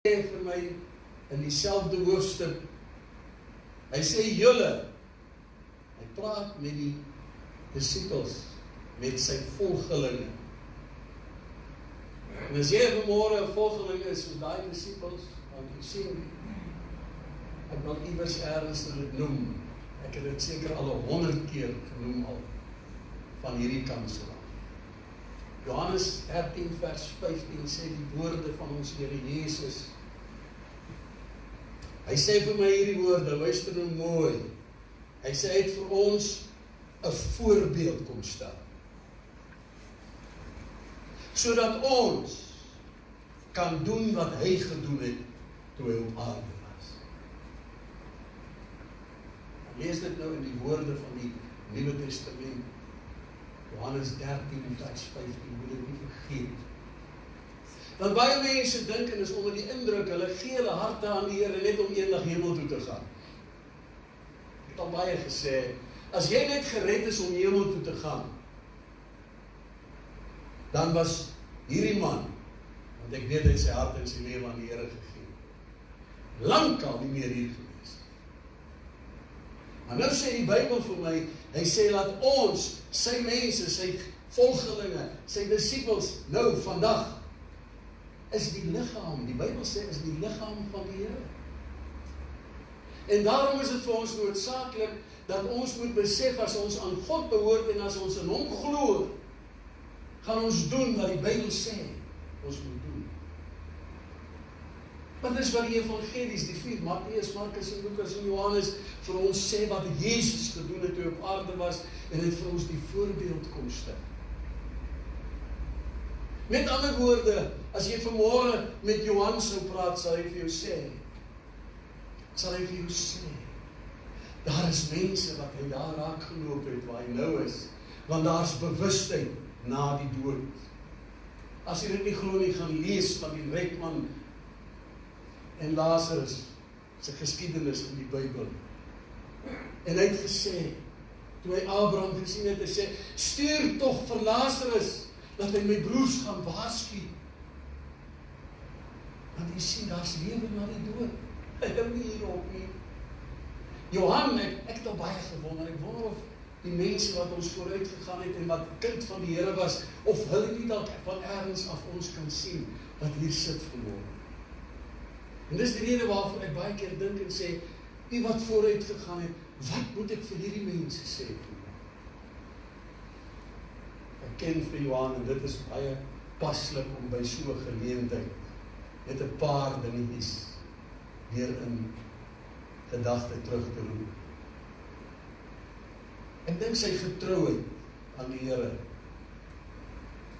sê vir my in dieselfde hoofstuk, hy sê julle, hy praat met die disippels, met sy volgelinge. En as jy vanmôre 'n volgeling is, soos daai disippels, want jy sien, ek wil iewers ergens dit noem, ek het dit seker al 100 keer genoem al, van hierdie kant so. Johannes 13 vers 15 sê die woorde van ons Here Jesus. Hy sê vir my hierdie woorde, luister nou mooi. Hy sê hy het vir ons 'n voorbeeld kom stel. Sodat ons kan doen wat hy gedoen het toe hy op aarde was. Lees dit nou in die woorde van die Nuwe Testament. Johannes 13 vers 15, moet dit nie vergeet. Want baie mense dink en is onder die indruk, hulle gee hulle harte aan die Here net om eendag hemel toe te gaan. Ek het al baie gesê, as jy net gered is om hemel toe te gaan, dan was hierdie man, want ek weet hy sy hart en sy lewe aan die Here gegee, lankal nie meer hier gewees. Maar nou sê die Bybel vir my, hy sê laat ons, sy mense, sy volgelinge, sy disippels, nou vandag, is die liggaam, die Bybel sê, is die liggaam van die Here. En daarom is dit vir ons noodsaaklik, dat ons moet besef, as ons aan God behoort, en as ons in hom glo, gaan ons doen wat die Bybel sê, ons moet doen. Want dis wat die evangelies, die 4, Mattheus, Markus en Lukas en Johannes, vir ons sê wat Jesus gedoen het toe hy op aarde was, en het vir ons die voorbeeld kom stel. Met ander woorde, as jy vanmôre met Johan sou praat, sal hy vir jou sê, daar is mense wat hy daar raak geloop het, waar hy nou is, want daar is bewustheid na die dood. As jy dit nie glo nie, gaan lees van die ryk man en Lazarus se geskiedenis in die Bybel. En hy het gesê, toe hy Abraham gesien het, hy sê, stuur tog vir Lazarus, dat hy my broers gaan waarsku. Want jy sien, daar is lewe na die dood. Hy hou nie hierop nie. Johan, ek het al baie gewonder, ek wonder of die mense wat ons vooruit gegaan het, en wat kind van die Here was, of hulle nie dalk van ergens af ons kan sien, wat hier sit vanmôre. En dis die rede waarvoor ek baie keer dink en sê, die wat vooruit gegaan het, wat moet ek vir hierdie mense sê? Ek ken vir Johan, en dit is baie paslik om by so 'n geleentheid net 'n paar dingetjies weer in gedagte terug te roep. Ek dink sy getrouheid aan die Here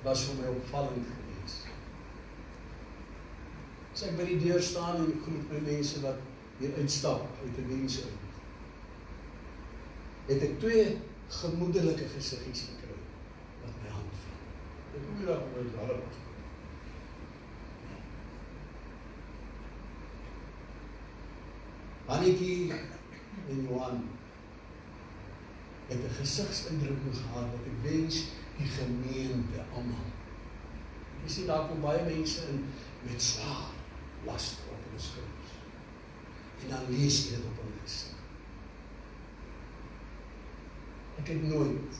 was vir my opvallend geweest. As ek by die deur staan en groet my mense wat weer uitstap uit die diens uit, het ek 2 gemoedelike gesiggies gekry wat my hand vat. Ek kom hier daar met hulle. Annetjie en Johan het 'n gesigsuitdrukking gehad wat ek wens die gemeente almal. Jy sien daar kom baie mense in met swaar las op hulle skouers. En dan lees jy dit op hulle gesig. Ek het nooit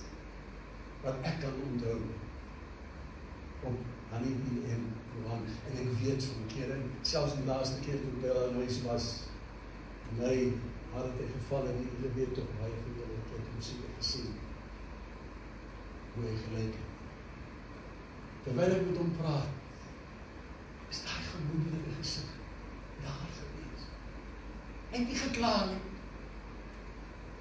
wat ek kan onthou op Annetjie en Johan, en ek weet van kere, selfs die laaste keer toe by hulle huis was, nee, had het in geval en julle weet toch baie van julle het muziek gesien hoe hy gelyk het. Terwyl ek met hom praat, is daar gemoedelike gesig daar gewees. En nie geklaar nie.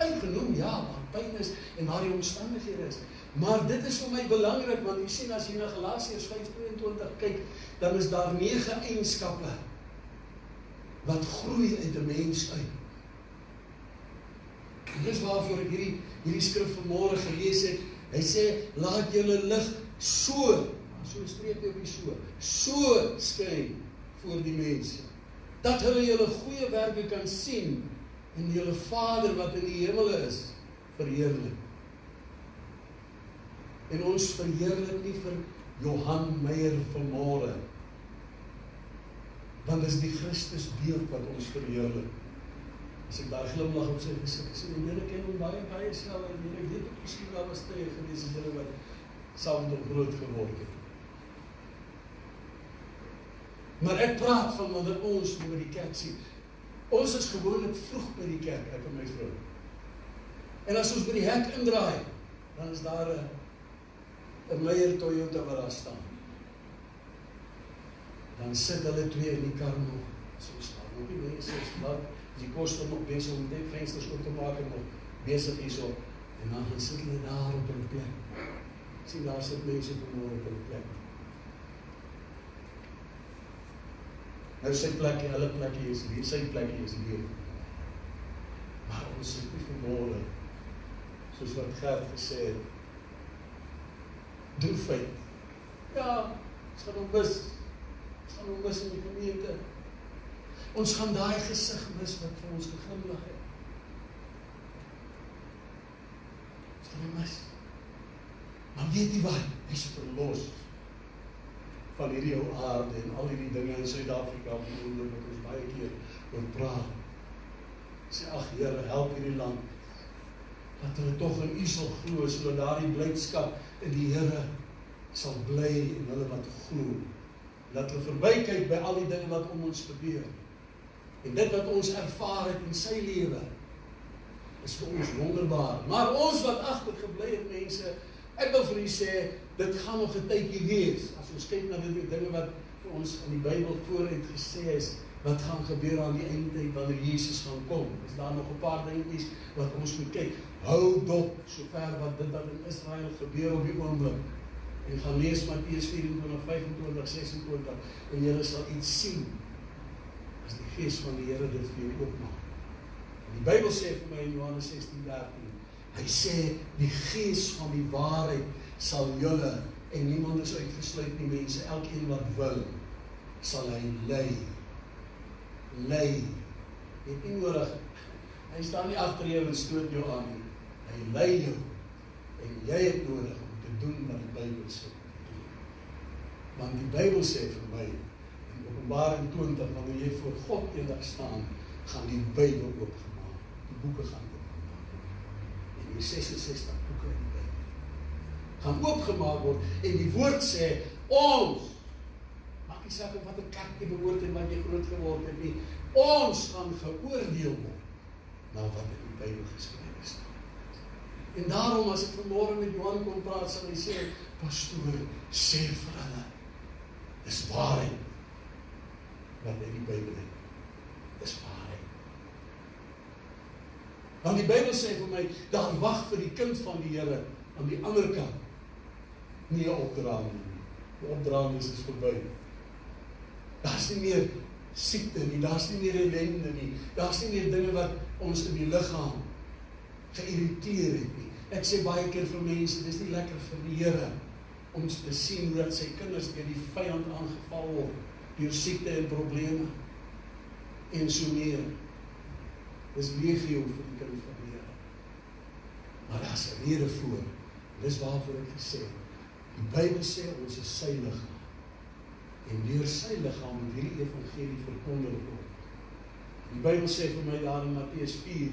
Ingenoem, ja, waar pyn is en waar die omstandighede is. Maar dit is vir my belangrik, want jy sien as jy na Galasiërs 5:22 kyk, dan is daar 9 eienskappe wat groei uit 'n mens uit. En dis waarvoor ek hierdie skrif vanmôre gelees het. Hy sê, laat julle lig so streep jy op die so skyn voor die mense, dat hulle julle goeie werke kan sien, en julle Vader wat in die hemele is, verheerlik. En ons verheerlik nie vir Johan Meyer vanmôre, Want dis die Christus beeld wat ons verheerlik. As ek daai glimlag op sy gesig, ek sê, Here ken hom baie self, en Here, ek weet ook miskien daar was tye gewees, as julle wat saam met hom groot geword het. Maar ek praat van wanneer ons by die kerk sien. Ons is gewoonlik vroeg by die kerk, ek en my vrou. En as ons by die hek indraai, dan is daar 'n Meyer Toyota wat daar staan. Dan sit hulle twee in die kar nog, so staan nog die mense, die koster nog bezig om die vensters op te maak en nog bezig hierso. En dan sit hulle daar op hulle plek. Sien, daar sit mense vanmorgen op hulle plek. Nou sy plekje, hulle plekje is hier, sy plekje is hier. Maar ons sit nie vanmorgen, soos wat Gert gesê het, doen feit. Ja, ons gaan hom mis. Ons gaan hom mis in die gemeente. Ons gaan daai gesig mis wat vir ons geglimlag het. Ons gaan hom mis. Maar weet jy wat? Hy is verlos van hierdie ou aarde en al hierdie dinge in Suid-Afrika op die oomlik wat ons baie keer oor praat. Sê, ag Here, help hierdie land. Dat hulle tog in U sal glo, sodat daardie blydskap in die Here sal bly en hulle wat glo. Dat hulle verbykyk by al die dinge wat om ons gebeur. En dit wat ons ervaar het in sy lewe, is vir ons wonderbaar. Maar ons wat agtergebly het mense, ek wil vir u sê, dit gaan nog 'n tydjie wees. As ons kyk na die dinge wat vir ons in die Bybel vooruit gesê is, wat gaan gebeur aan die eindtyd wanneer Jesus gaan kom. Is daar nog 'n paar dingetjies wat ons moet kyk. Hou dop, sover wat dit wat in Israel gebeur op die oomblik. En gaan lees Matteus 24, 25, 26 en julle sal iets sien as die Gees van die Here dit vir julle oopmaak. En die Bybel sê vir my in Johannes 16:13, hy sê die Gees van die waarheid sal julle, en niemand is uitgesluit nie mense, elkeen wat wil, sal hy lei. Lei. Jy het nie nodig, hy staan nie agter jou en stoot jou aan nie. Hy lei jou, en jy het nodig om te doen wat die Bybel sê. Want die Bybel sê vir my, in Openbaring 20, wanneer jy voor God eendag staan, gaan die Bybel oopgemaak. Die boeke gaan oopgemaak word. En die 66 boeke in die Bybel gaan oopgemaak word. En die woord sê, ons, maak nie saak wat 'n kerk jy behoort en wat jy groot geword het nie, ons gaan geoordeel word na wat in die Bybel geskrywe staan. En daarom as ek vanmorgen met Johan kon praat, sal hy sê, pastoor, sê vir hulle, dis waarheid wat in die Bybel het. Dis waarheid. Want die Bybel sê vir my, daar wag vir die kind van die Here aan die ander kant nie 'n opdraande nie. Die opdraande is verby. Daar's nie meer siekte nie, daar's nie meer ellende nie, daar's nie meer dinge wat ons in die liggaam geïrriteer het nie. Ek sê baie keer vir mense, dis nie lekker vir die Here om te sien dat sy kinders deur die vyand aangeval word, deur siekte en probleme, en so meer. Dis legio vir die kind van die Here. Maar daar's 'n rede voor. Dis waarvoor ek gesê. Die Bybel sê ons is sy liggaam. En deur sy liggaam moet hierdie evangelie verkondig word. Die Bybel sê vir my daar in Matteus 4,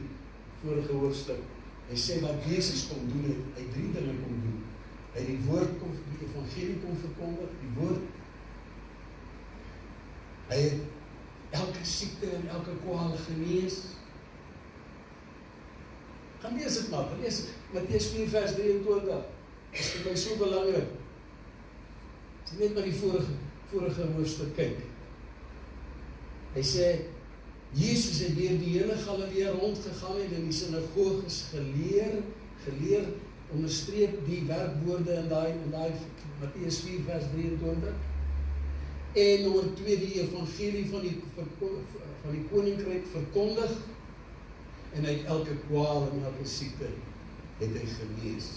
vorige hoofstuk, hy sê wat Jesus kom doen het, hy 3 dinge kom doen. Hy die woord kom, die evangelie kom verkondig, die woord. Hy het elke siekte en elke kwaal genees. Gaan lees dit maar, lees Matteus 4 vers 23. Dit is vir my so belangrik. As jy net na die vorige hoofstuk kyk. Hy sê, Jesus het deur die hele Galilea rondgegaan en in die sinagoges geleer, onderstreep die werkwoorde in daai Matteus 4 vers 23. En nommer 2 die evangelie van die koninkryk verkondig en hy het elke kwaal en elke siekte het hy genees.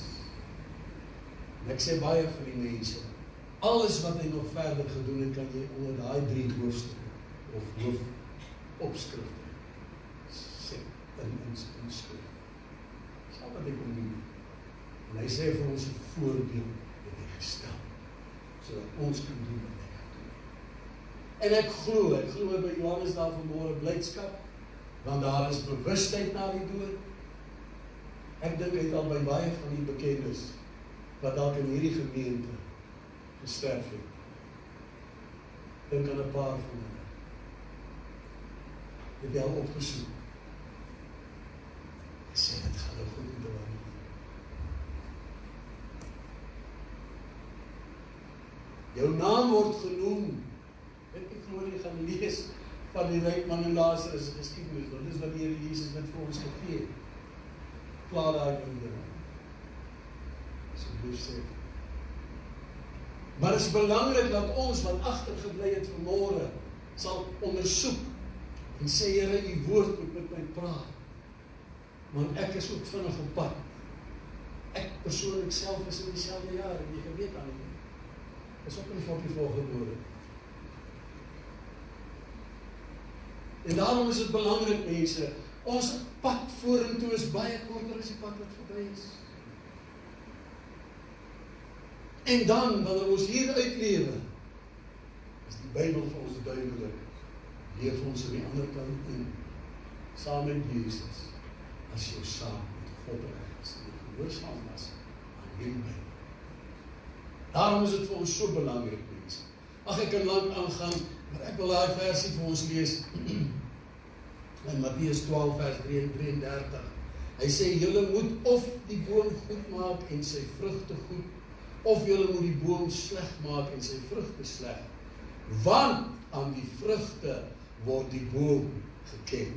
En ek sê baie vir die mense, alles wat hy nog verder gedoen het, kan jy onder daai 3 hoofstukke of hoofopskrifte sê in skrif. Dis al wat hy kon doen. En hy sê vir ons 'n voorbeeld het hy gestel, sodat ons kan doen wat hy kan doen. En ek glo by Johannes daar vanmôre blydskap, want daar is bewustheid na die dood. Ek dink hy het al by baie van die bekendes, wat dalk in hierdie gemeente gesterf het. Dink aan 'n paar van hulle. Het hy al opgesoek. Hy sê, dit gaan nou goed met hulle. Jou naam word genoem. Ek glo jy gaan lees van die ryk man en Lazarus geskiedenis, want dis wat die Here Jesus net vir ons gegee het. Klaar daai ding. Asseblief sê. Maar dit is belangrik dat ons wat agtergebly het vanmôre sal ondersoek en sê, Here, u woord moet met my praat. Want ek is ook vinnig op pad. Ek persoonlik self is in dieselfde jaar, en jy geweet aan nie. Is ook nie vir die volgebore. En daarom is dit belangrik, mense, ons pad vorentoe is baie korter as die pad wat verby is. En dan, wanneer ons hier uitlewe, is die Bybel vir ons duidelik, leef ons aan die ander kant in, saam met Jesus, as jou saam met God is, en die gehoorsaam was aan hierdie Bybel. Daarom is dit vir ons so belangrik, mense. Ag, ek kan lang aangaan, maar ek wil daai versie vir ons lees, in Matteus 12 vers 3 en 33. Hy sê, julle moet of die boom goed maak en sy vrugte goed, of julle moet die boom sleg maak en sy vrugte sleg. Want aan die vrugte word die boom geken.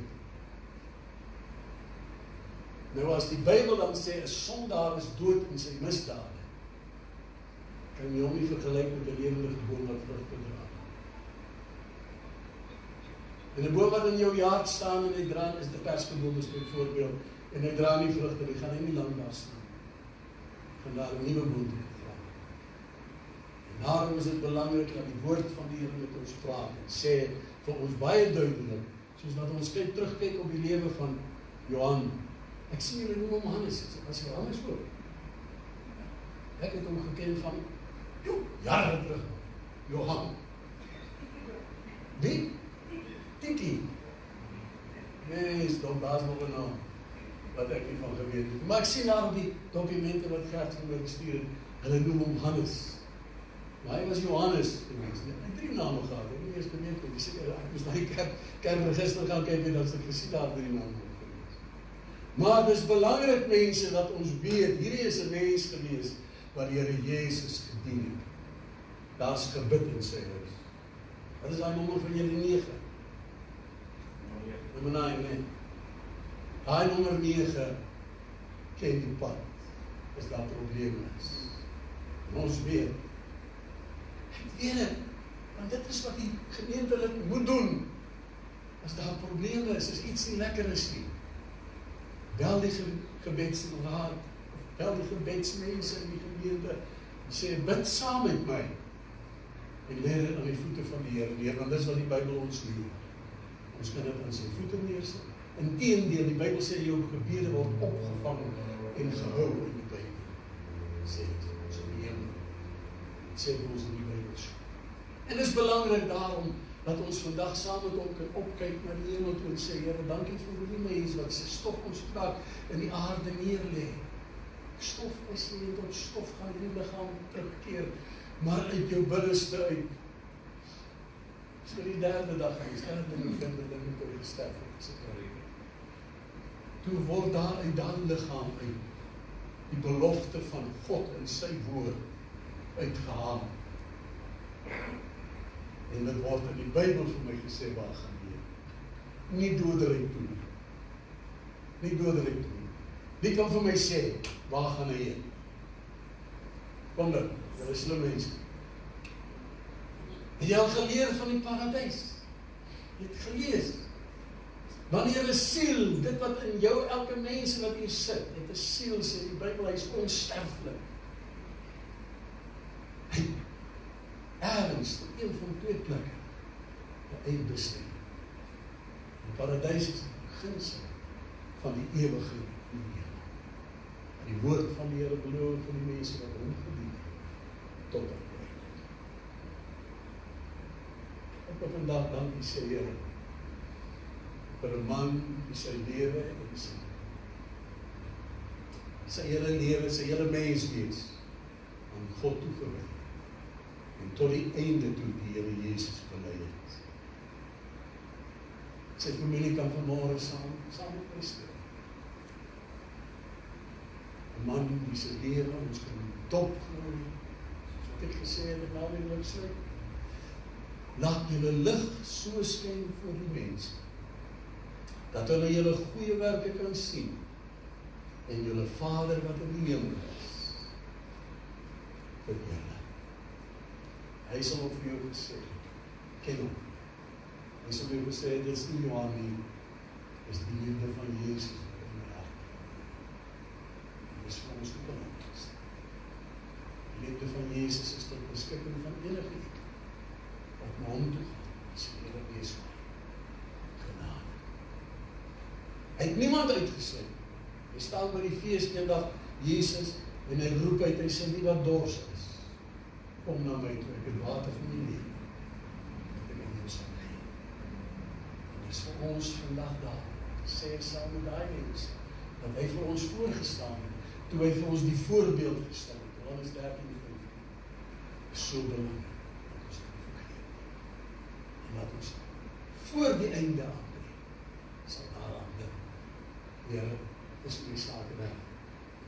Nou as die Bybel dan sê, 'n sondaar is dood in sy misdade, kan jy hom nie vergelyk met 'n lewende boom wat vrugte dra. En 'n boom wat in jou yard staan en hy dra, is die perskeboom is byvoorbeeld, en hy dra nie vrugte, hy gaan nie lang daar staan. Gaan daar 'n nuwe boom dra. En daarom is dit belangrik dat die woord van die Here met ons praat en sê vir ons baie duidelik, soos wat ons terugkyk op die lewe van Johan. Ek sien julle noem hom Hannes, as Johannes ook. Ek het hom geken van jare terug. Johan. Wie? Tiki. Nee, stop, daar is nog een naam, wat ek nie van geweet het. Maar ek sien daar op die dokumente wat Gert van my gestuur het, hulle noem hom Hannes. Maar hy was Johannes geweest. Hy het 3 name gehad, ek het nie eens geweet, ek moest na die kerkregister gaan kyk en dat ek gesien daar 3 name geweest. Maar dit is belangrik, mense, dat ons weet, hierdie is 'n mens gewees, wat die Here Jesus gedien het. Daar is gebid in sy huis. Wat is daai nommer van julle 9? Nommer 9, nee. Daai nommer 9 ken die pad, as daar probleme is. En ons weet, ek weet het, want dit is wat die gemeentelik moet doen. As daar probleme is, as iets nie lekker is nie, bel die gebedsraad, bel die gebedsmense in die gemeente, sê, bid saam met my, en leer dit aan die voete van die Here neer, want dis wat die Bybel ons leer. Ons kan dit aan sy voete neersit. Inteendeel, die Bybel sê, jou gebede word opgevang en gehou in die Bybel. Sê dit vir ons in die hemel. Sê vir ons in die Bybel. En dit is belangrik daarom, dat ons vandag saam met hom kan opkyk na die hemel toe en sê, Here, dankie vir die mens wat sy stof ons prak in die aarde neerlê. Stof is nie, tot stof gaan die liggaam terugkeer, maar uit jou binneste uit. Dis vir die 3de dag, die 3de November, dat ek oor gesterf het, toe word daar uit daai liggaam uit die belofte van God in sy woord uitgehaal. En dit word in die Bybel vir my gesê, waar gaan jy? Nie dodelik toe. Nie dodelik toe. Wie kan vir my sê, waar gaan hy heen? Kom dan, jy is slim mense. Het jy al geleer van die paradys? Jy het gelees. Wanneer 'n siel, dit wat in jou, elke mens wat hier sit, het 'n siel, sê die Bybel, hy is onsterflik. Hy ergens, op een van 2 plekke, 'n eindbestemming. Die paradys is die beginsel van die ewige lewe. En die woord van die Here beloof vir die mense wat hom gedien het, tot aan die einde. Ek wil vandag dankie sê, Here, vir 'n man die sy lewe en sy hele lewe, sy hele menswees aan God toegewy en tot die einde toe die Here Jesus bely het. Sy familie kan vanmôre saam met my stem. 'n Man die sy lewe ons kan dopgooi, soos ek gesê het, en nou in die sluit. Laat julle lig so skyn voor die mense, dat hulle julle goeie werke kan sien, en julle Vader wat in die hemel is, verheerlik. Hy sal ook vir jou gesê, ken hom. Hy sal vir jou gesê, dit is nie Johan nie, dit is die liefde van Jesus in my hart. Dit is vir ons die belangrikste. Die liefde van Jesus is tot beskikking van enige iets, wat na hom toe gaan, is die Here wees my. Genade. Hy het niemand uitgesluit. Hy staan by die fees eendag, Jesus, en hy roep uit, hy sê, nie wat dors is, kom na my toe, ek het water van die lewe, dat ek in jou sal gee. En dis vir ons vandag daar, sê saam met die mense, dat hy vir ons voorgestaan het, toe hy vir ons die voorbeeld gestel het, Johannes 13:5, is so belangrijk, dat ons dit vergeet. En dat ons voor die einde aanbreek, sal daaraan dink, Here, is my sake weg,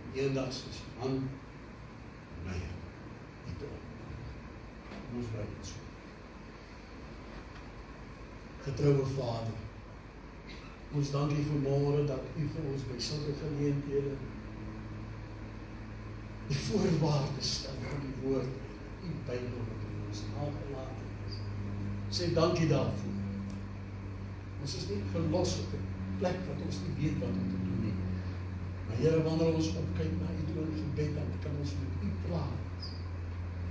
en eendag soos man, my, nie te opneem. Ons bly dit so. Getrouwe Vader, ons dank U vanmôre dat U vir ons by sulke geleenthede die voorwaardes stel van die woord, U Bybel wat in ons nagelaat het. Sê dankie daarvoor. Ons is nie gelos op 'n plek wat ons nie weet wat om te doen nie. Maar Here, wanneer ons opkyk na U toe in gebed, dan kan ons met U praat.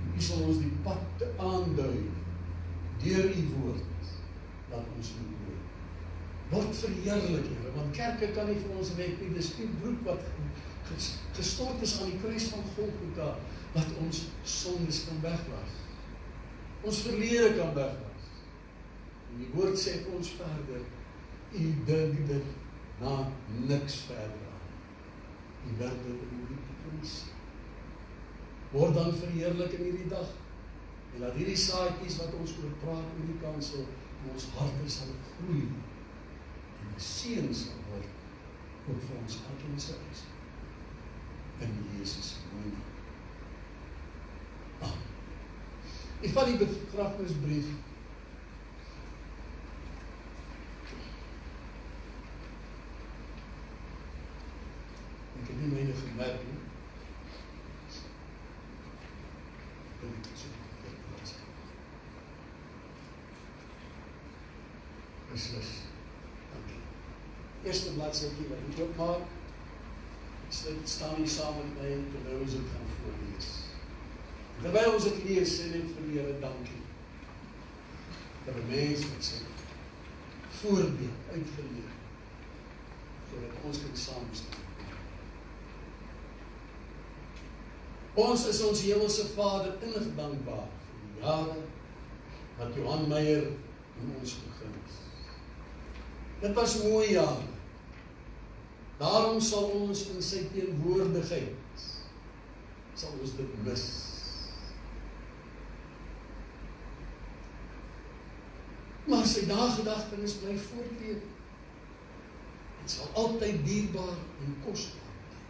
En U sal ons die pad te aandui deur U woord dat ons moet doen. Word verheerlik, Here, want kerke kan nie vir ons red nie. Dis U bloed wat gestort is aan die kruis van Golgotha, wat ons sondes kan wegwas. Ons verlede kan wegwas. En die woord sê vir ons verder, U dink dit na niks verder aan. U werk dit in die diepte van die siel. Word dan verheerlik in hierdie dag, en laat hierdie saadjies wat ons oor praat in die kansel, in ons harte sal groei, en 'n seën sal word, ook vir ons elkeen se huis. In Jesus se mooi naam. Amen. Ek vat die begrafnisbrief. Ek het nie myne gemerk nie. Beslis. Dankie. Eerste bladsytjie wat ek oopmaak. Dit staan hier saam met my, terwyl ons dit gaan voorlees. Terwyl ons dit lees, sê net vir die Here dankie. Vir 'n mens wat sy voorbeeld uitgeleer, sodat ons kan saamstaan. Ons is ons hemelse Vader innig dankbaar vir die jare wat Johan Meyer in ons begin is. Dit was mooi jare. Daarom sal ons in sy teenwoordigheid, sal ons dit mis. Maar sy nagedagtenis bly voortleef. Dit sal altyd dierbaar en kosbaar bly.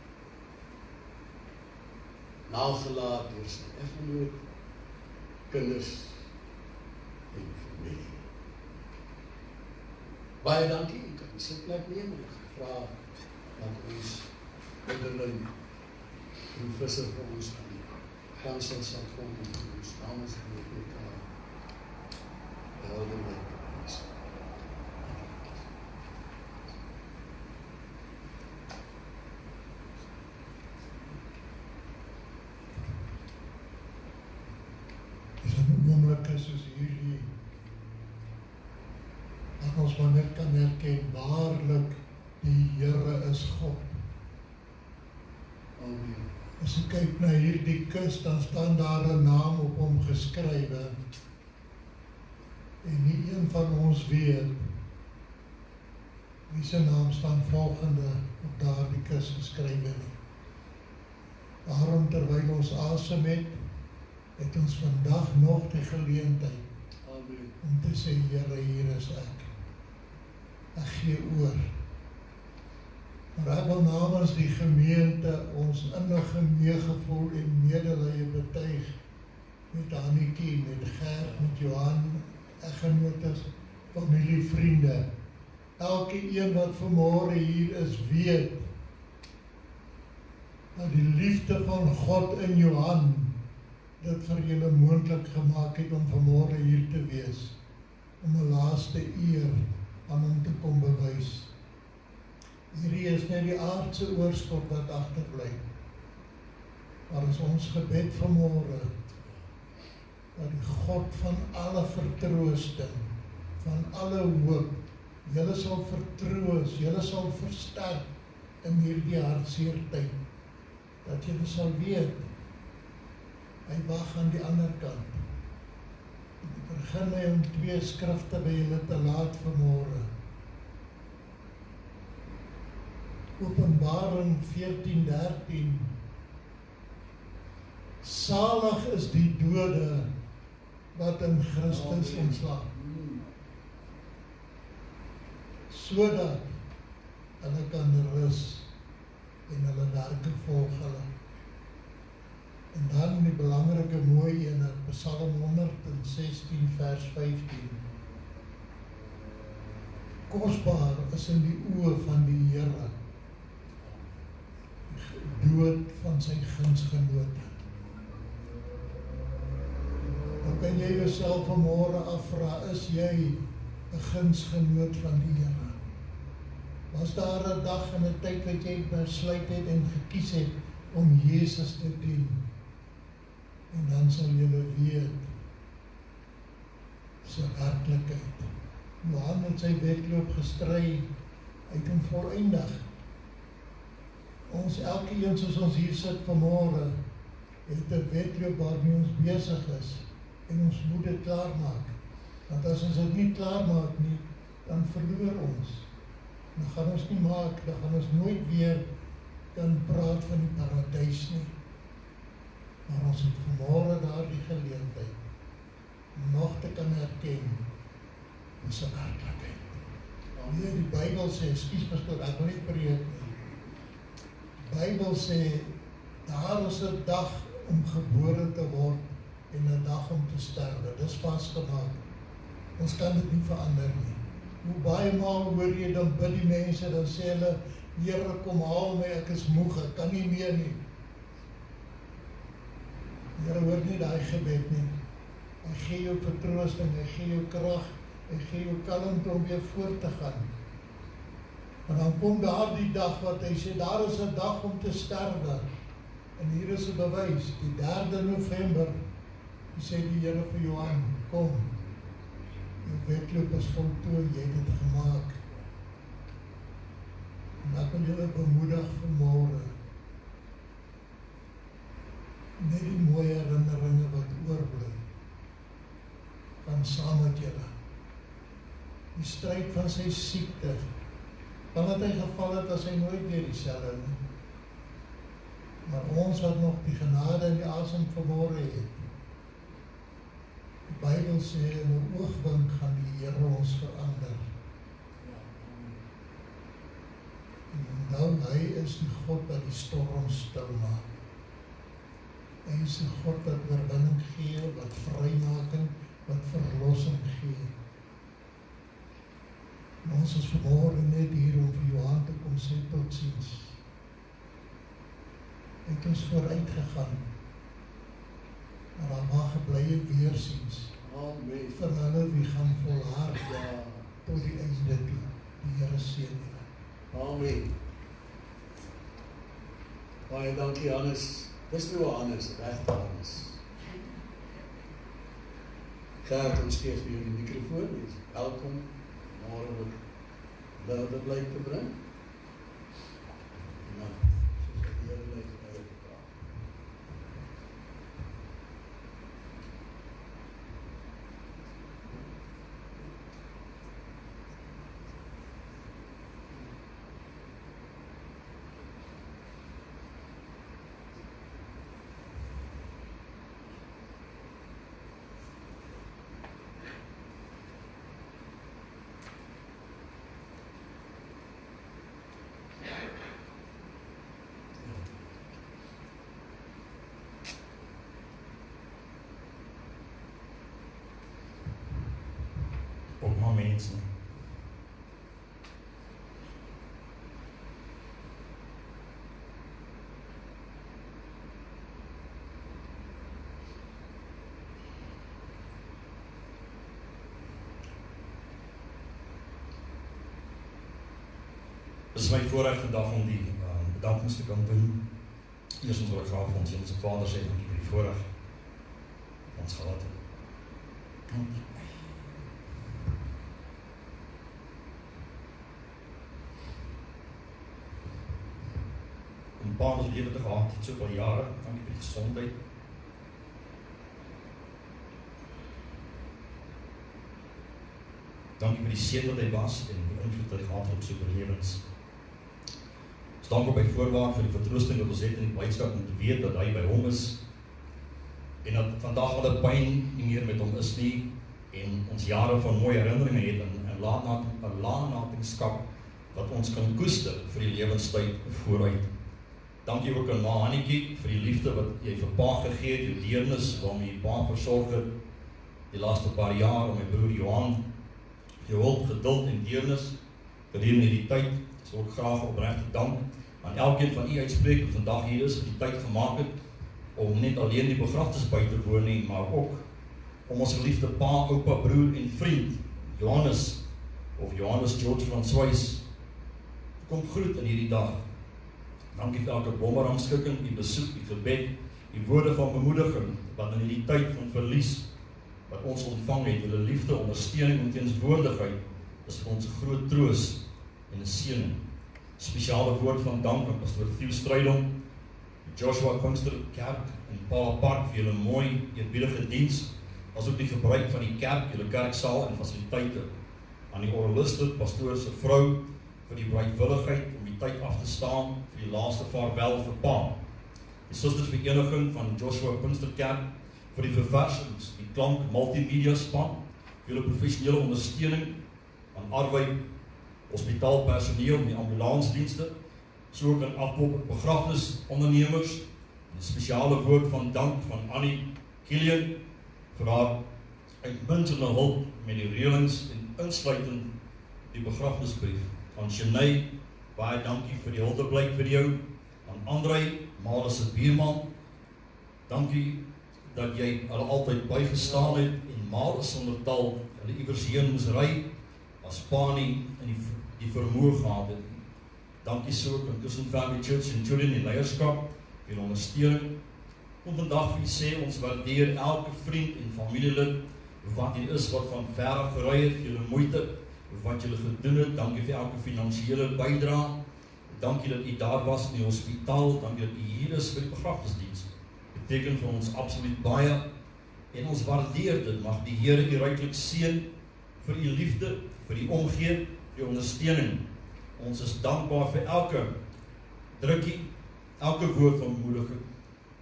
Nagelaat deur sy eggenoot, kinders en familie. Baie dankie, ek kan sy plek neem en ek gevra dat ons Ouderlyn en Visser vir ons aan die kansel sal kom en vir ons namens van die PK Ouderlyn is. Is dit oomblikke soos hierdie dat ons maar net kan herken waarlik die Here is God. Amen. As ek kyk na hierdie kus, dan staan daar 'n naam op hom geskrywe. En nie een van ons weet wie se naam staan volgende op daardie kus geskrywe nie. Daarom terwyl ons asem het ons vandag nog die geleentheid Amen. om te sê, Here, hier is ek. Ek gee oor. Maar ek wil namens die gemeente ons innige meegevoel en medelee betuig met Annetjie, met Gert, met Johan, eggenotes, familie, vriende. Elke een wat vanmôre hier is, weet dat die liefde van God in Johan dit vir julle moontlik gemaak het om vanmôre hier te wees, om 'n laaste eer aan hom te kom bewys. Hierdie is net die aardse oorskot wat agterbly. Maar is ons gebed vanmôre dat die God van alle vertroosting, van alle hoop, julle sal vertroos, julle sal versterk in hierdie hartseer tyd. Dat julle sal weet, hy wag aan die ander kant. Ek begin my om 2 skrifte by julle te laat vanmôre. Openbaring 14:13. Salig is die dode wat in Christus ontslaap, sodat hulle kan rus en hulle werke volg hulle. En dan die belangrike mooi ene, Psalm 116 vers 15. Kosbaar is in die oë van die Here die dood van sy gunsgenote. Dan kan jy jouself vanmôre afvra, is jy 'n gunsgenoot van die Here? Was daar 'n dag en 'n tyd wat jy besluit het en gekies het om Jesus te dien? En dan sal jy weet sy werklikheid. Johan het sy wedloop gestry, uit hom voleindig. Ons elkeen soos ons hier sit vanmôre, het 'n wedloop waarmee ons besig is en ons moet dit klaarmaak. Want as ons dit nie klaarmaak nie, dan verloor ons. Dan gaan ons nie maak, dan gaan ons nooit weer kan praat van die paradys nie. Maar ons het vanmôre daardie geleentheid om nog te kan erken, dis 'n werklikheid. Nee, die Bybel sê, ekskuus pastoor, ek wil nie preek nie. Die Bybel sê, daar is 'n dag om gebore te word en 'n dag om te sterwe. Dis vasgemaak. Ons kan dit nie verander nie. Hoe baie maal hoor jy dan bid die mense, dan sê hulle, Here, kom haal my, ek is moeg, ek kan nie meer nie. Here hoor nie daai gebed nie. Hy gee jou vertroosting, hy gee jou krag, hy gee jou kalmte om weer voort te gaan. En dan kom daar die dag wat hy sê, daar is 'n dag om te sterwe. En hier is 'n bewys, die 3 November, sê die Here vir Johan, kom, jou wedloop is voltooi, jy het dit gemaak. En ek wil julle bemoedig vanmôre, net die mooi herinneringe wat oorbly, van saam met julle. Die stryd van sy siekte, van wat hy geval het, as hy nooit weer dieselfde nie. Maar ons wat nog die genade en die asem vanmôre het, die Bybel sê, in 'n oogwink gaan die Here ons verander. En nou, hy is die God wat die storm stil maak. Hy is die God wat oorwinning gee, wat vrymaking, wat verlossing gee. En ons is vanmôre net hier om vir Johan te kom sê totsiens. Hy het ons vooruit gegaan. Maar daar mag geblye weersiens. Amen. Vir hulle wie gaan volhard tot die einde toe. Die Here seën julle. Amen. Baie dankie, Hannes. Dis nou Hannes, regte Hannes. Gert, ons gee vir jou die mikrofoon. Jy is welkom. Môre ook Wilde bly te bring. Nou, soos die Here lei vir jou te praat. mens nie. Dit is my voorreg vandag om die bedankings te kan doen. Eerstens wil ek graag vir ons Hemelse Vader sê, dankie vir die voorreg wat ons gehad het. Om 'n paar ons lewe te gehad het, soveel jare, dankie vir die gesondheid. Dankie vir die seën wat hy was en die invloed wat hy gehad het op soveel lewens. Ons dank ook by voorwaar vir die vertroosting wat ons het in die blydskap om te weet dat hy by hom is en dat vandag alle pyn nie meer met hom is nie en ons jare van mooie herinneringe het en 'n nalatenskap wat ons kan koester vir die lewenstyd vooruit. Dankie ook aan Ma Hannetjie vir die liefde wat jy vir Pa gegee het, die deernis waarmee jy Pa versorg het die laaste paar jaar om my broer Johan, jou hulp, geduld en deernis gedurende hierdie tyd. Ek sal ook graag opregte dank aan elkeen van u uitspreek wat vandag hier is, vir die tyd gemaak het om net alleen die begrafnis by te woon nie, maar ook om ons geliefde Pa, oupa, broer en vriend Johannes George François kom groet in hierdie dag. Dankie vir elke bommerangskikking, die besoek, die gebed, die woorde van bemoediging wat in hierdie tyd van verlies wat ons ontvang het, julle liefde, ondersteuning en teenwoordigheid is vir ons 'n groot troos en 'n seëning. Spesiale woord van dank aan Pastor Theo Strydom, Joshua Pinksterkerk en Paula Park vir julle mooi eerbiedige diens, asook die gebruik van die kerk, julle kerksaal en fasiliteite. Aan die orgeliste, pastoor se vrou vir die bereidwilligheid om die tyd af te staan vir die laaste vaarwel vir Pa. Die sustersvereniging van Joshua Pinksterkerk vir die verversings, die klank multimedia span, vir julle professionele ondersteuning aan arbeid, hospitaalpersoneel en die ambulansdienste, so ook aan afbop begrafnisondernemers, en 'n spesiale woord van dank van Annie Killian vir haar uitmuntende hulp met die reëlings en insluitend die begrafnisbrief. Aan Shanay, baie dankie vir die huldeblyk video. Aan Andrei, Mara se buurman, dankie dat jy hulle altyd bygestaan het en Mara sonder taal hulle iewers heen moes ry as Pa nie in die vermoë gehad het. Dankie so ook aan Tussen Family Church en Children in leierskap vir ondersteuning. Om vandag vir u sê, ons waardeer elke vriend en familielid wat hier is, wat van ver af gery het, vir julle moeite, wat julle gedoen het. Dankie vir elke finansiële bydrae. Dankie dat u daar was in die hospitaal. Dankie dat u hier is vir die begrafnisdiens. Beteken vir ons absoluut baie en ons waardeer dit. Mag die Here u ryklik seën vir u liefde, vir u omgee, vir u ondersteuning. Ons is dankbaar vir elke drukkie, elke woord van bemoediging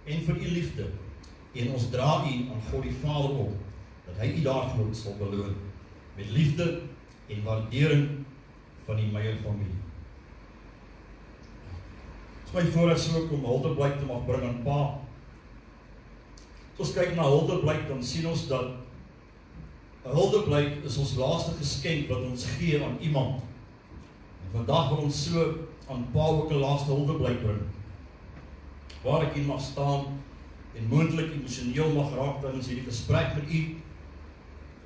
en vir u liefde. En ons dra u aan God die Vader op, dat hy u daarvoor sal beloon met liefde en waardering van die Meyer familie. Het is my voorreg so ook om huldeblyk te mag bring aan Pa. As ons kyk na huldeblyk, dan sien ons dat 'n huldeblyk is ons laaste geskenk wat ons gee aan iemand. En vandag wil ons so aan Pa ook 'n laaste huldeblyk bring. Waar ek hier mag staan en moontlik emosioneel mag raak tydens hierdie gesprek met u,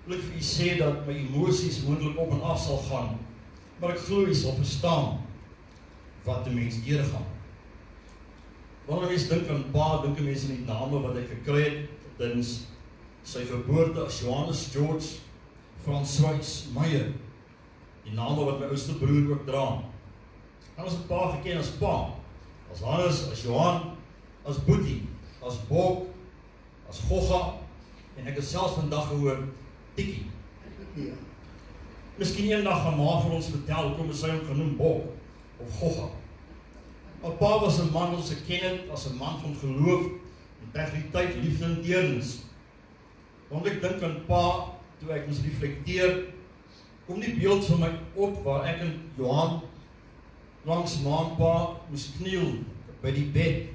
wil ek vir u sê dat my emosies moontlik op en af sal gaan, maar ek glo u sal verstaan wat 'n mens deurgaan. Wanneer mens dink aan Pa, dink 'n mens aan die name wat hy gekry het tydens sy geboorte as Johannes George François Meyer, die name wat my ouste broer ook dra. Dan was het Pa geken as Pa, as Hannes, as Johan, as Boetie, as Bok, as Gogga, en ek het selfs vandag gehoor, Tikkie. Miskien eendag gaan Ma vir ons vertel, hoekom is hy hom genoem Bok, of Gogga. Maar Pa was 'n man wat ons geken het, as 'n man van geloof, integriteit, liefde en deernis. Want ek dink aan Pa, toe ek moes reflekteer, kom die beeld van my op, waar ek en Johan, langs Ma en Pa, moes kniel, by die bed.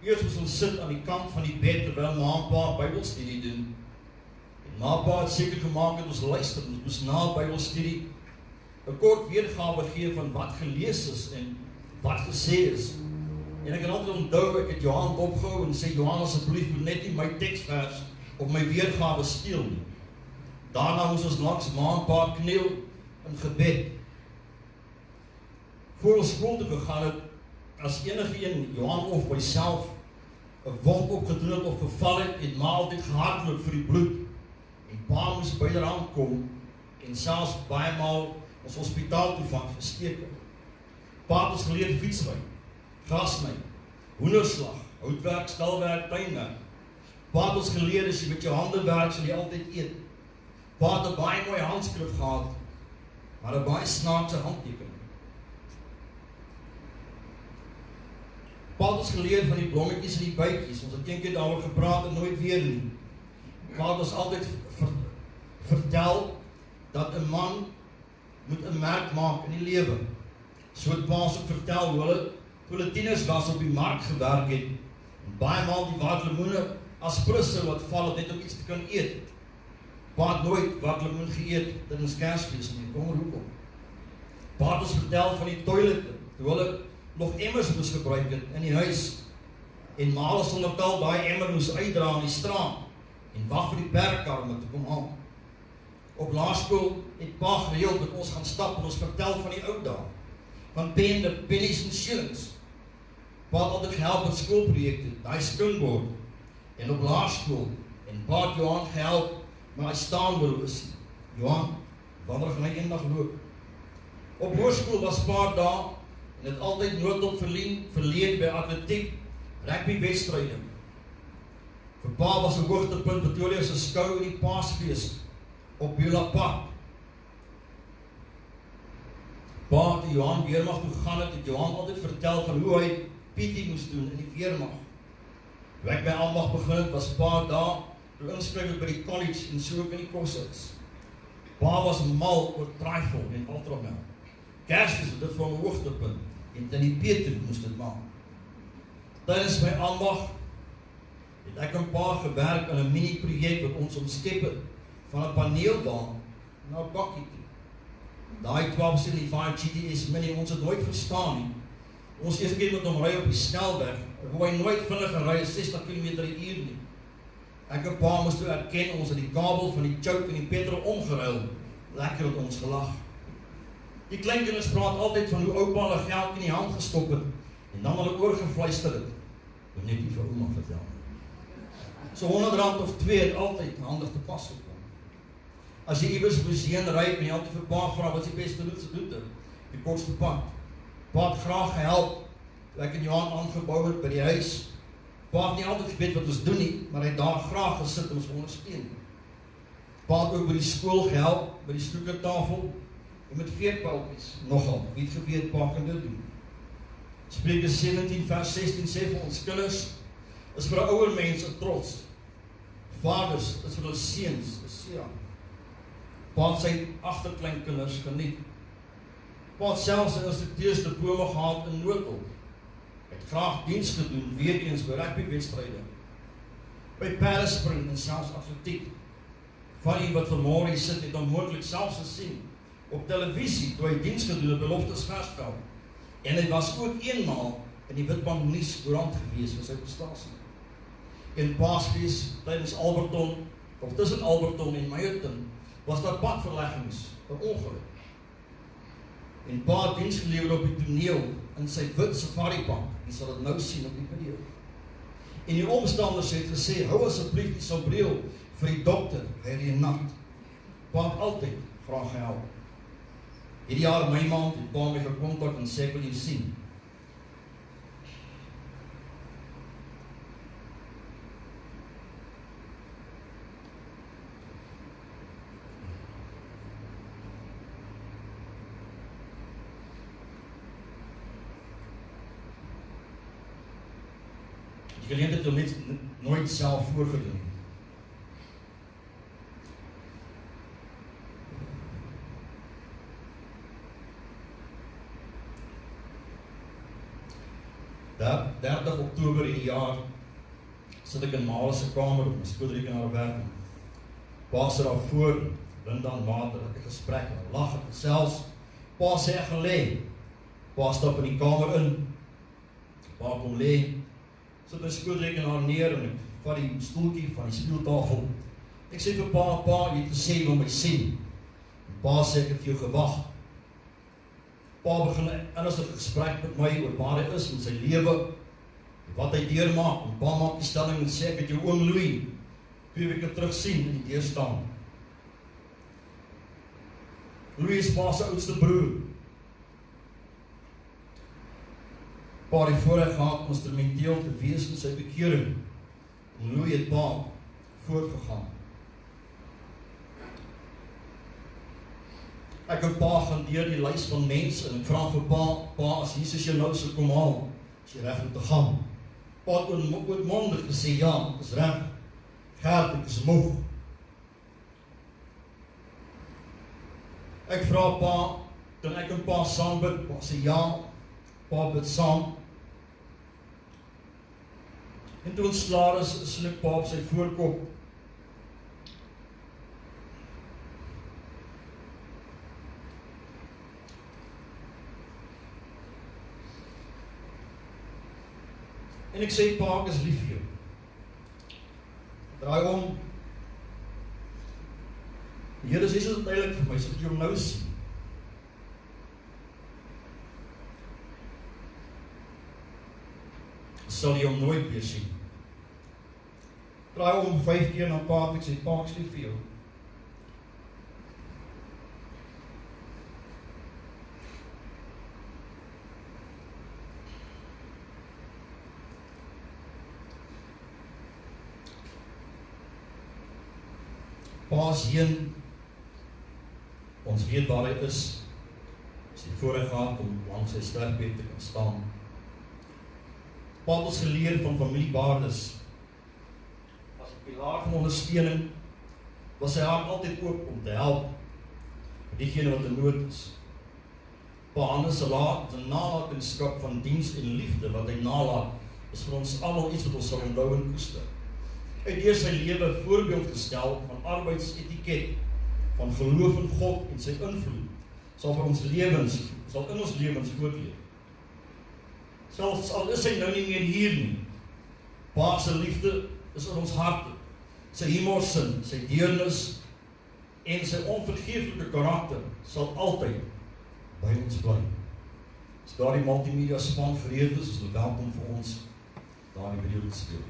Eers moes ons sit aan die kant van die bed, terwyl Ma en Pa Bybelstudie doen. Na pa het seker gemaak het ons luister, ons moes na Bybelstudie 'n kort weergawe gee van wat gelees is en wat gesê is. En ek kan altyd onthou, ek het Johan opgehou en sê, Johan, asseblief moet net nie my teksvers op my weergawe steel nie. Daarna moes ons langs maanpaar kniel in gebed. Voor ons skool toe gegaan het, as enige een, Johan of myself, 'n wond opgedoen het of geval het ma altyd gehardloop vir die bloed. En pa moes byderhand kom en selfs baie maal ons hospitaal toe van versteek. Pa het ons geleer fietsry, grasny, hoenderslag, houtwerk, stalwerk, tuinwerk. Pa het ons geleer as jy met jou hande werk, sal jy altyd eet. Pa het 'n baie mooi handskrif gehad, maar 'n baie snaakse handtekening. Pa het ons geleer van die blommetjies en die bytjies. Ons het een keer daaroor gepraat en nooit weer nie. Pa het ons altyd vertel dat 'n man moet 'n merk maak in die lewe. So het pa ons ook vertel hoe hulle tieners was op die mark gewerk het. En baie maal die waterlemoene as prusse wat val het net om iets te kan eet. Pa het nooit waterlemoen geëet in ons Kersfees nie. Kom maar hoekom? Pa het ons vertel van die toilette, toe hulle nog emmers moes gebruik het in die huis. En male sonder tel daai emmer moes uitdra in die straat en wag vir die perkar om dit te kom haal. Op laerskool het pa gereeld met ons gaan stap en ons vertel van die ou dae. Van pennies en shillings. Pa het altyd gehelp met skoolprojekte, daai skingboard. En op laerskool en pa het Johan gehelp met hy staanwil is. Johan, wanneer gaan hy eendag loop? Op hoërskool was pa daar en het altyd noodhulp verleen by atletiek, rugbywedstryde. Vir pa was 'n hoogtepunt Pretoria se skou in die Paasfees op Beulah Park. Pa het Johan weermag toe gaan het Johan altyd vertel van hoe hy PT moes doen in die weermag. Toe ek by ambag begin het, was pa daar, toe inskryf by die college en so ook in die koshuis. Pa was mal oor trifle en ultramel. Kersfees het dit vir 'n hoogtepunt en in die Peter moes dit maak. Tydens my ambag het ek en pa gewerk aan 'n mini-projek wat ons omskep het van 'n paneelbaan na 'n bakkie toe. Daai 1275 GTS Mini, ons het nooit verstaan nie. Ons eerste keer met hom ry op die snelweg, hoe hy nooit vinniger ry as 60 km/h nie. Ek en pa moes toe erken, ons het die kabel van die choke en die petrol omgeruil. Lekker het ons gelag. Die kleinkinders praat altyd van hoe oupa hulle geld in die hand gestop het en dan hulle oorgefluister het. Moet net nie vir ouma vertel nie. So R100 of 2 het altyd handig te pas gekom. As jy iewers museum ry en jy altyd vir pa vra wat is die beste route, die kortste pad. Pa het graag gehelp, toe ek en Johan aangebou het by die huis. Pa het nie altyd geweet wat ons doen nie, maar hy het daar graag gesit en ons ondersteun. Pa het ook by die skool gehelp, by die snoekertafel, en met veerpeltjies, nogal, wie het geweet, pa kan dit doen. Spreuke 17 vers 16 sê vir ons kinders, is vir 'n ouer mens 'n trots. Vaders is vir hulle seuns 'n seën. Pa het sy agterkleinkinders geniet. Pa het selfs 'n instrukteursdiploma gehad in noodhulp. Hy het graag diens gedoen, weer eens by rugbywedstryde, by perdespring en selfs atletiek. Van die wat vanmôre hier sit, het onmoontlik selfs gesien op televisie, toe hy diens gedoen het by Loftus Versveld. En hy was ook eenmaal in die Witbank nuuskoerant gewees vir sy prestasie. In Paasfees, tydens Alberton, of tussen Alberton en Meyerton, was daar padverleggings, 'n ongeluk. En pa het diens gelewer op die toneel in sy wit safaripak. Jy sal dit nou sien op die video. En die omstanders het gesê, hou asseblief die sombreel vir die dokter, hy reenact. Pa het altyd graag gehelp. Hierdie jaar my maand het pa my gekontak en sê, ek wil jou sien. Die geleentheid het net nooit self voorgedoen. Dat 30 Oktober in die jaar sit ek in Male se kamer op my skoolrekenaar werk. Pa sit daar voor, Linda en Maat, het 'n gesprek, en lag en gesels. Pa sê ek gaan lê. Pa stap in die kamer in. Pa kom lê. Sit my skoolrekenaar neer en ek vat die stoeltjie van die speeltafel. Ek sê vir pa, jy het gesê jy wil my sien. En pa sê ek het vir jou gewag. Pa begin 'n ernstige gesprek met my oor waar hy is in sy lewe, wat hy deurmaak. En pa maak die stelling en sê ek het jou oom Louis 2 weke terug sien in die deur staan. Louis is pa se oudste broer. Pa het die voorreg gehad om instrumenteel te wees in sy bekering. En Louis het pa voortgegaan. Ek en pa gaan deur die lys van mense en ek vra vir pa, as Jesus jou nou sou kom haal, is jy reg om te gaan? Pa het ootmondig gesê, ja, ek is reg. Gert, ek is moeg. Ek vra pa, kan ek en pa saam bid? Pa sê ja, pa bid saam. En toe ons klaar is, snik pa op sy voorkop. En ek sê, pa, ek is lief vir jou. Draai om. Die Here sê, Jesus is duidelik vir my, so ek jou nou sien. Sal jy hom nooit weer sien. Draai om 5 keer na pa, ek sê, pa, ek is lief vir jou. Pa is heen, ons weet waar hy is, die voorreg gehad om langs sy sterfbed te kan staan. Pa het ons geleer van familiewaardes, was 'n pilaar van ondersteuning, was sy hart altyd oop om te help, vir diegene wat in nood is. Pa Hannes se nalatenskap van diens en liefde wat hy nalaat, is vir ons almal iets wat ons sal onthou en koester. Hy het deur sy lewe voorbeeld gestel van arbeidsetiket, van geloof in God en sy invloed, sal in ons lewens voortleef. Selfs al is hy nou nie meer hier nie, Pa se liefde is in ons harte, sy humorsin, sy deernis en sy onvergeeflike karakter sal altyd by ons bly. As daar die multimedia span gereed is hulle welkom vir ons daar die video te speel.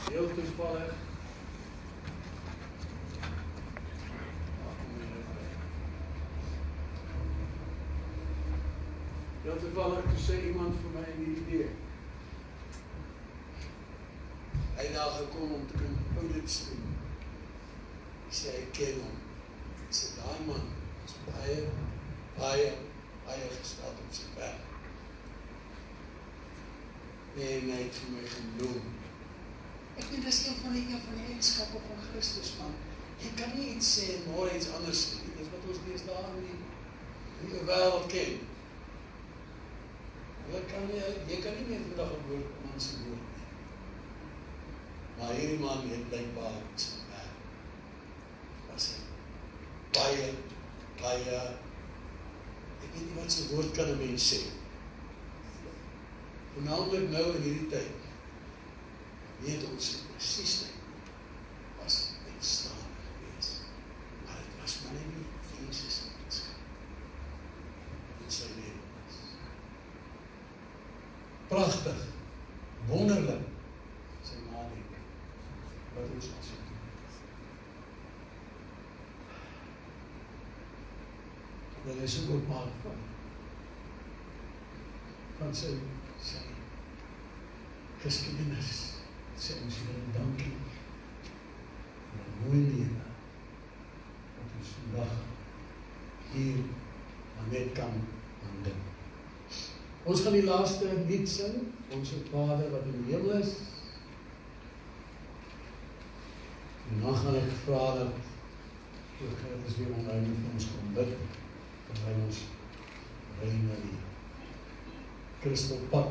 Heel toevallig. Heel toevallig, toen zei iemand vir my in die idee. Hy het daar gekom om te kan audits doen. Hy sê, ek ken hom. Hy sê, daai man is baie gesteld op sy werk. En hy het vir my genoem. Ek weet, dis een van die eigenskappe van Christus, man. Jy kan nie iets sê en môre iets anders sê. Dis wat ons deesdae in die wêreld ken. Jy kan nie meer vandag 'n woord man se woord nie. Maar hierdie man het blykbaar sy werk. Was hy baie, ek weet nie wat sy woord kan 'n mens sê. Voornamelijk nou in hierdie tyd, weet ons presies nie, was uitstaande gewees. Maar het was maar nie Jesus boodskap in sy lewe was. Pragtig, wonderlik, sy nadenken, wat ons al sê. Dat hy so oopmaak van sy geskiedenis, sê ons hier dankie vir 'n mooi lewe wat ons vandag hier net kan aandik. Ons gaan die laaste lied sing, Onse Vader wat in die hemel is. En dan gaan ek vra dat Gertus weer omruiming vir ons kom bid, terwyl ons ry na die Christelpad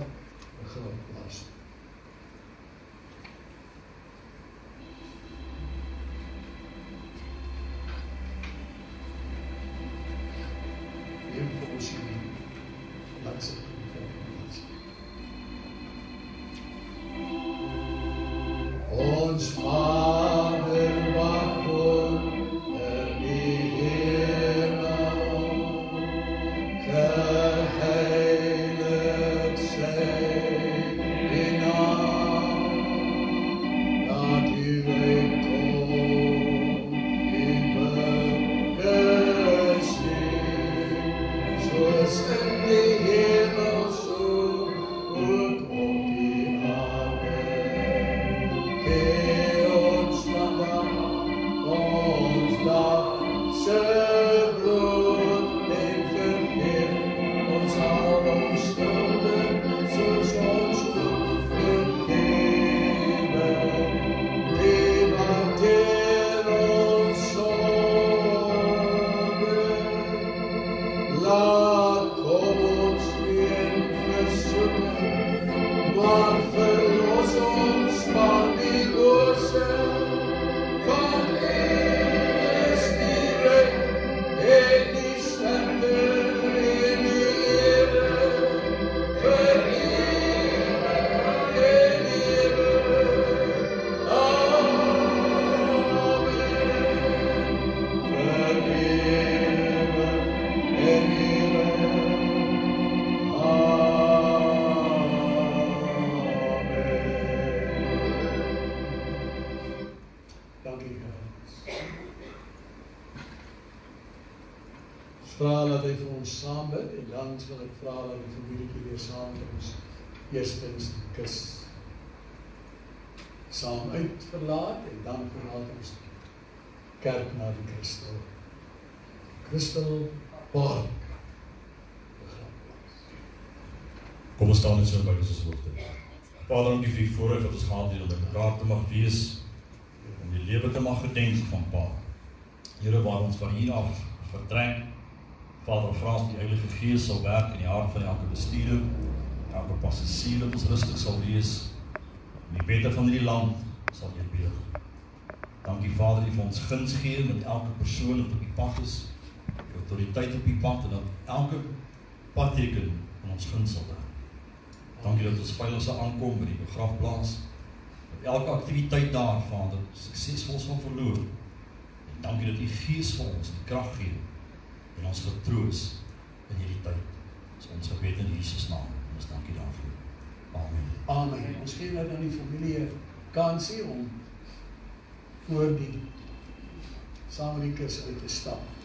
begraafplaas. Ons Vader wat woon in die hemel, geheiligd sy die naam, laat U wil kom, U wil gesien, soos in die hemel so ook op die aarde. Gee ons vandag ons dagse brood en vergeef ons al ons skulde, soos ons ook vergewe die wat teen ons sonde. Laat kom ons nie in versoeking, maar verlos ons van die bose, van U is die reg en die sterkte en die ere, vir ewig en ewig. Amen. Vir ewig en ewig. Dankie, Gerus. Vra dat hy vir ons saam bid, en dan sal ek vra dat die familie weer saam met ons eerstens die kus saam uitverlaat, en dan verlaat ons die kerk na die Christelpark. Kom ons staan net so by ons hoogte. Vader, dankie vir die voorreg wat ons gehad het om by mekaar te mag wees, om die lewe te mag gedenk van Pa. Here, waar ons van hier af vertrek, Vader, vra ons die Heilige Gees sal werk in die hart van elke bestuurder, elke passasier dat ons rustig sal wees, en die wette van hierdie land sal eerbiedig. Dankie, Vader, die vir ons guns gee met elke persoon wat op die pad is, die autoriteit op die pad, en dat elke padteken in ons guns sal werk. Dankie dat ons veilig sal aankom by die begrafplaas, dat elke aktiwiteit daar, Vader, suksesvol sal verloop. En dankie dat U Gees vir ons die krag gee en ons vertroos in hierdie tyd. Dis ons gebed in Jesus naam. Ons dankie daarvoor. Amen. Amen. Ons gee nou aan die familie kansie om voor die saam met die kus uit te stap.